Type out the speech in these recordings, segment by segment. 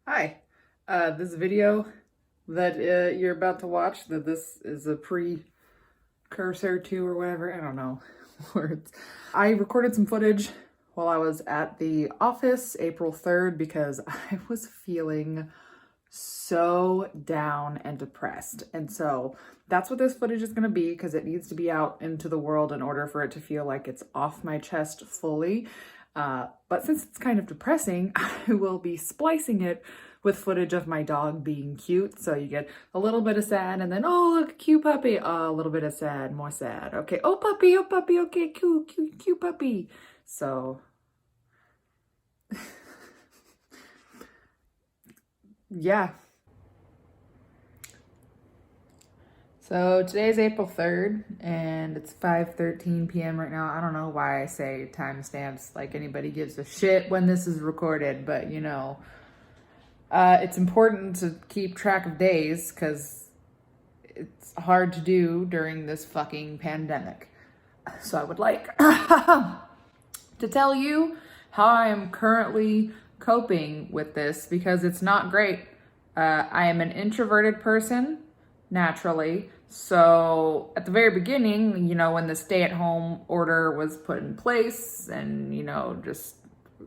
Hi, this video that you're about to watch, that this is a precursor to or whatever, I don't know words. I recorded some footage while I was at the office April 3rd because I was feeling so down and depressed. And so that's what this footage is going to be, because it needs to be out into the world in order for it to feel like it's off my chest fully. But since it's kind of depressing, I will be splicing it with footage of my dog being cute. So you get a little bit of sad and then, oh, look, cute puppy. A little bit of sad, more sad. Okay, oh, puppy, okay, cute, cute, cute puppy. So, yeah. So today's April 3rd and it's 5:13 p.m. right now. I don't know why I say timestamps like anybody gives a shit when this is recorded, but you know, it's important to keep track of days because it's hard to do during this fucking pandemic. So I would like to tell you how I am currently coping with this because it's not great. I am an introverted person naturally. So at the very beginning, you know, when the stay-at-home order was put in place and, you know, just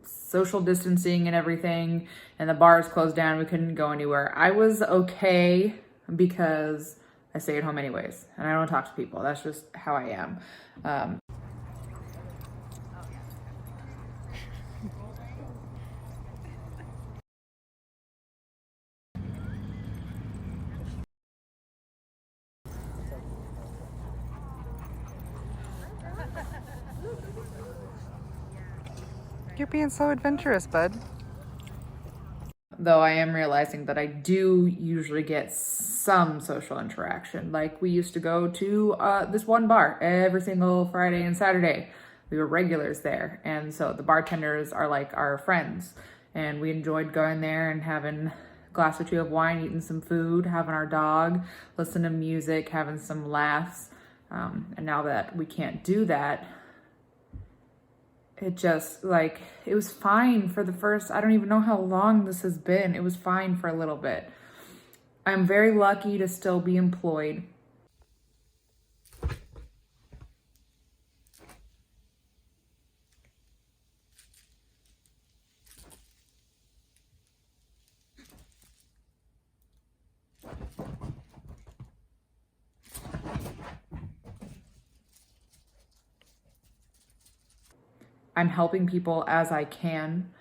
social distancing and everything, and the bars closed down, we couldn't go anywhere, I was okay because I stay at home anyways and I don't talk to people. That's just how I am. You're being so adventurous, bud. Though I am realizing that I do usually get some social interaction. Like we used to go to this one bar every single Friday and Saturday. We were regulars there. And so the bartenders are like our friends. And we enjoyed going there and having a glass or two of wine, eating some food, having our dog, listening to music, having some laughs. And now that we can't do that, it just like, it was fine for the first, I don't even know how long this has been. It was fine for a little bit. I'm very lucky to still be employed. I'm helping people as I can.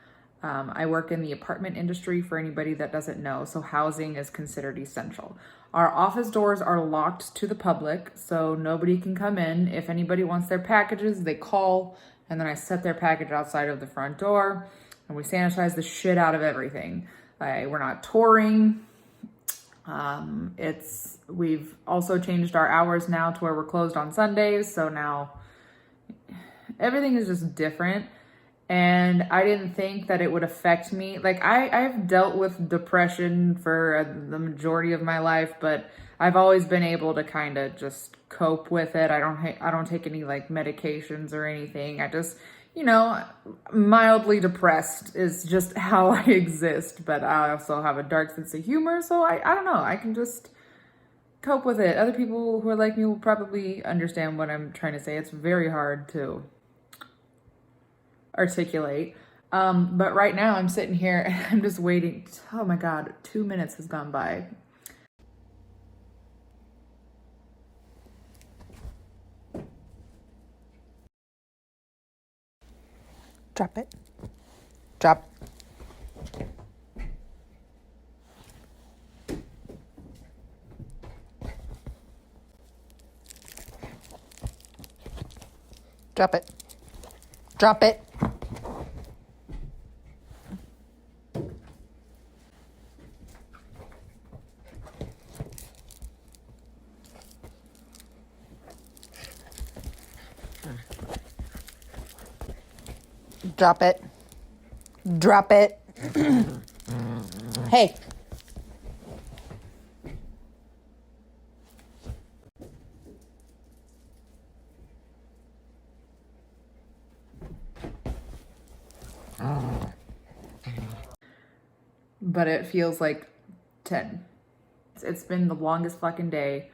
I work in the apartment industry for anybody that doesn't know, so housing is considered essential. Our office doors are locked to the public, so nobody can come in. If anybody wants their packages, they call, and then I set their package outside of the front door, and we sanitize the shit out of everything. We're not touring. We've also changed our hours now to where we're closed on Sundays, so now everything is just different. And I didn't think that it would affect me. Like I've dealt with depression for the majority of my life, but I've always been able to kind of just cope with it. I don't take any like medications or anything. I just, you know, mildly depressed is just how I exist. But I also have a dark sense of humor, so I don't know. I can just cope with it. Other people who are like me will probably understand what I'm trying to say. It's very hard to articulate. But right now I'm sitting here and I'm just waiting. Oh my God, 2 minutes has gone by. Drop it. Drop. Drop it. Drop it. Drop it. Drop it. Hey. but it feels like 10. It's been the longest fucking day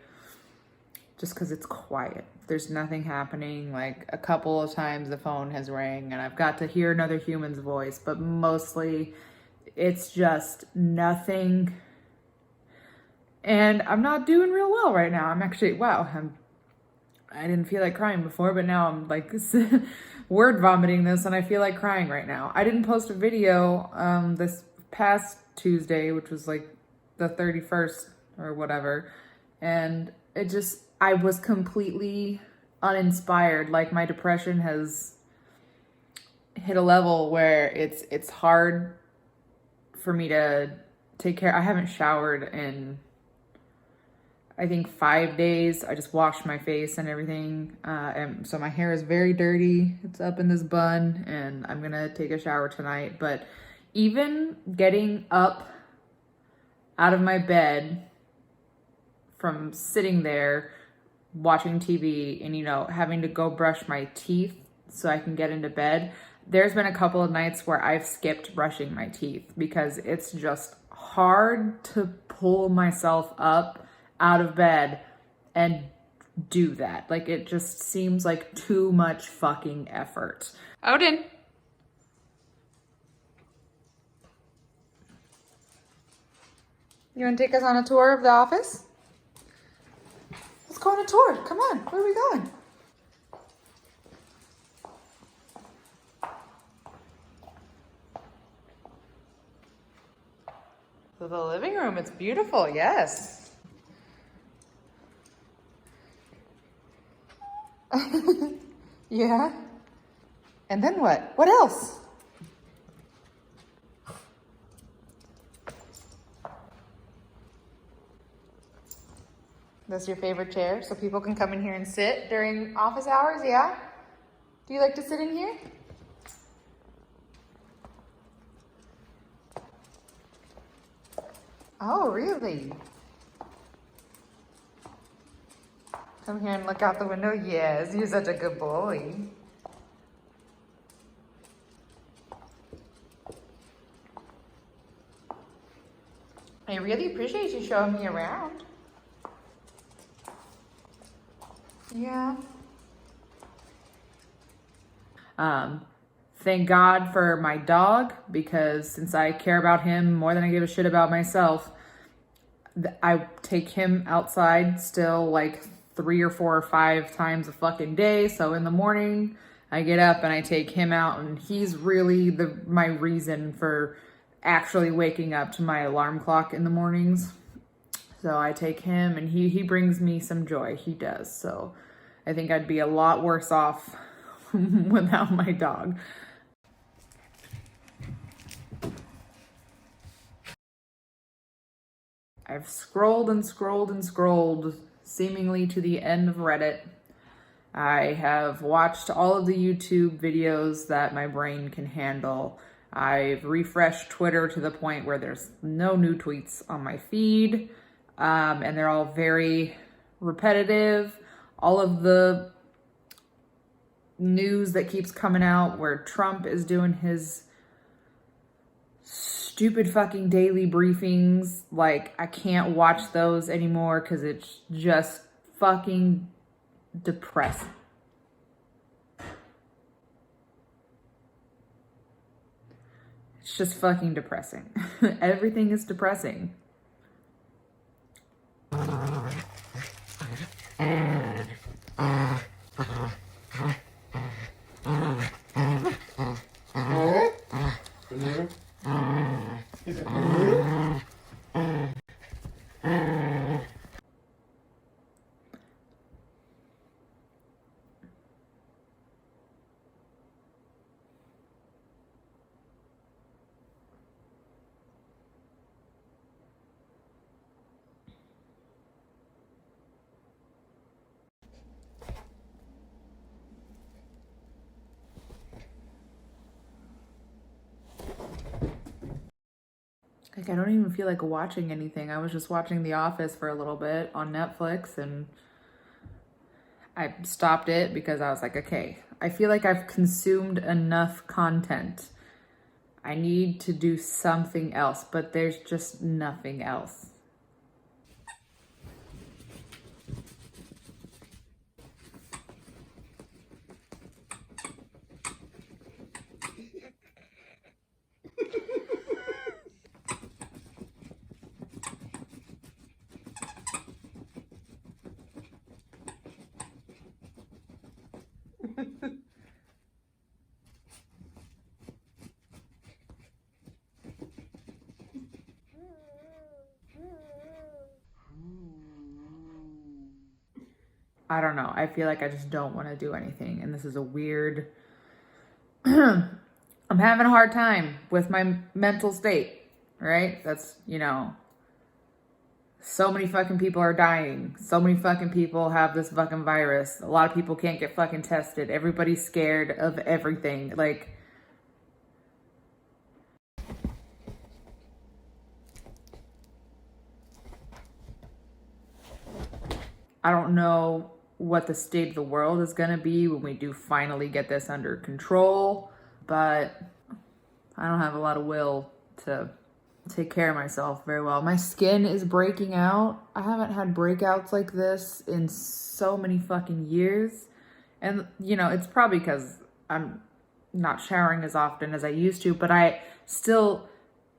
just because it's quiet. There's nothing happening. Like a couple of times the phone has rang and I've got to hear another human's voice, but mostly it's just nothing. And I'm not doing real well right now. I'm actually, wow, I didn't feel like crying before, but now I'm like word vomiting this and I feel like crying right now. I didn't post a video this past Tuesday, which was like the 31st or whatever. And it just, I was completely uninspired. Like my depression has hit a level where it's hard for me to take care. I haven't showered in I think 5 days. I just washed my face and everything. And so my hair is very dirty. It's up in this bun and I'm gonna take a shower tonight. But even getting up out of my bed from sitting there watching TV and, you know, having to go brush my teeth so I can get into bed, there's been a couple of nights where I've skipped brushing my teeth because it's just hard to pull myself up out of bed and do that. Like it just seems like too much fucking effort. Odin. You want to take us on a tour of the office? Let's go on a tour. Come on. Where are we going? So the living room, it's beautiful, yes. Yeah. And then what? What else? That's your favorite chair, so people can come in here and sit during office hours, yeah? Do you like to sit in here? Oh, really? Come here and look out the window? Yes, you're such a good boy. I really appreciate you showing me around. Yeah. Thank God for my dog, because since I care about him more than I give a shit about myself, I take him outside still like 3 or 4 or 5 times a fucking day. So in the morning, I get up and I take him out, and he's really my reason for actually waking up to my alarm clock in the mornings. So I take him and he brings me some joy. He does. So I think I'd be a lot worse off without my dog. I've scrolled and scrolled and scrolled seemingly to the end of Reddit. I have watched all of the YouTube videos that my brain can handle. I've refreshed Twitter to the point where there's no new tweets on my feed. And they're all very repetitive. All of the news that keeps coming out where Trump is doing his stupid fucking daily briefings, like I can't watch those anymore because it's just fucking depressing. It's just fucking depressing. Everything is depressing. Like, I don't even feel like watching anything. I was just watching The Office for a little bit on Netflix, and I stopped it because I was like, okay, I feel like I've consumed enough content. I need to do something else, but there's just nothing else. I don't know. I feel like I just don't want to do anything. And this is a weird, I'm having a hard time with my mental state, right? That's, you know, so many fucking people are dying. So many fucking people have this fucking virus. A lot of people can't get fucking tested. Everybody's scared of everything. Like, I don't know what the state of the world is going to be when we do finally get this under control, but I don't have a lot of will to take care of myself very well. My skin is breaking out. I haven't had breakouts like this in so many fucking years. And, you know, it's probably because I'm not showering as often as I used to, but I still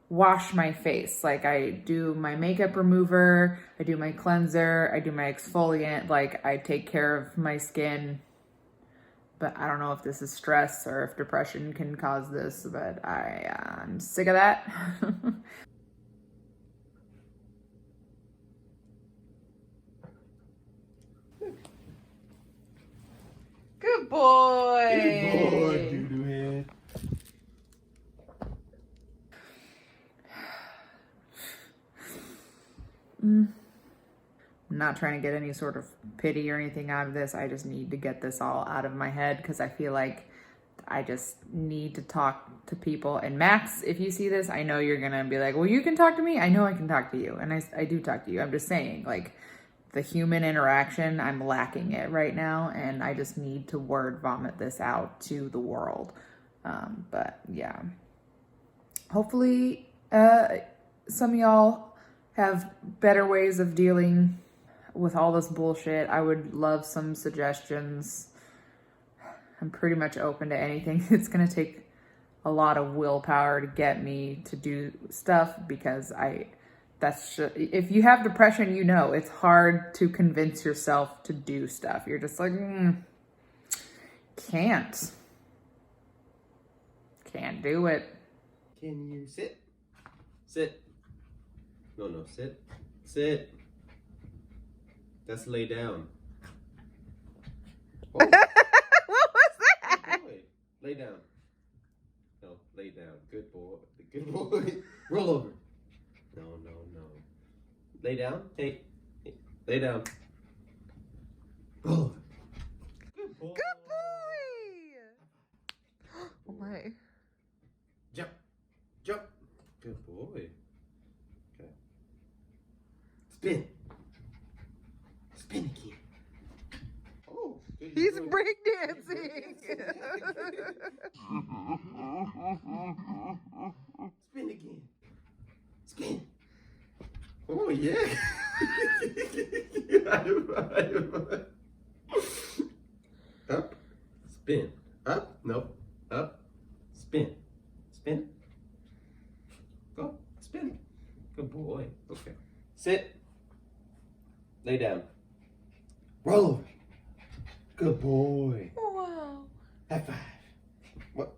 wash my face. Like, I do my makeup remover, I do my cleanser, I do my exfoliant. Like, I take care of my skin. But I don't know if this is stress or if depression can cause this, but I'm sick of that. Good boy. Good boy, doo-doo head. I'm not trying to get any sort of pity or anything out of this. I just need to get this all out of my head because I feel like I just need to talk to people. And Max, if you see this, I know you're gonna be like, well, you can talk to me. I know I can talk to you. And I do talk to you. I'm just saying, like, the human interaction, I'm lacking it right now. And I just need to word vomit this out to the world. But yeah, hopefully some of y'all have better ways of dealing with all this bullshit. I would love some suggestions. I'm pretty much open to anything. It's gonna take a lot of willpower to get me to do stuff because if you have depression, you know, it's hard to convince yourself to do stuff. You're just like, can't do it. Can you sit? Sit. No, sit. Sit. That's lay down. Oh. What was that? Good boy. Lay down. No, lay down. Good boy. Good boy. Roll over. No. Lay down. Hey. Lay down. Roll over. Good boy. Good boy. Oh my. Jump. Good boy. Okay. Spin. Spin again. Oh, good. He's Good. breakdancing. Spin again. Spin. Oh, yeah. Up. Spin. Up. Nope. Up. Spin. Spin. Go. Spin. Good boy. Okay. Sit. Lay down. Roll over. Good boy. Wow. High five. What?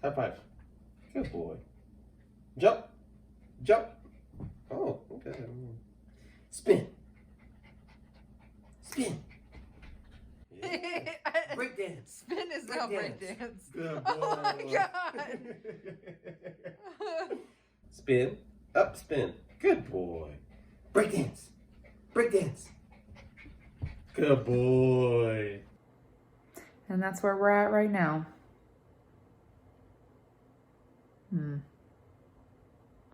High five. Good boy. Jump. Oh, okay. Spin. Yeah. Break dance. Spin is now Break breakdance. dance. Good boy. Oh my god. Spin. Up, spin. Good boy. Break dance. Good boy. And that's where we're at right now.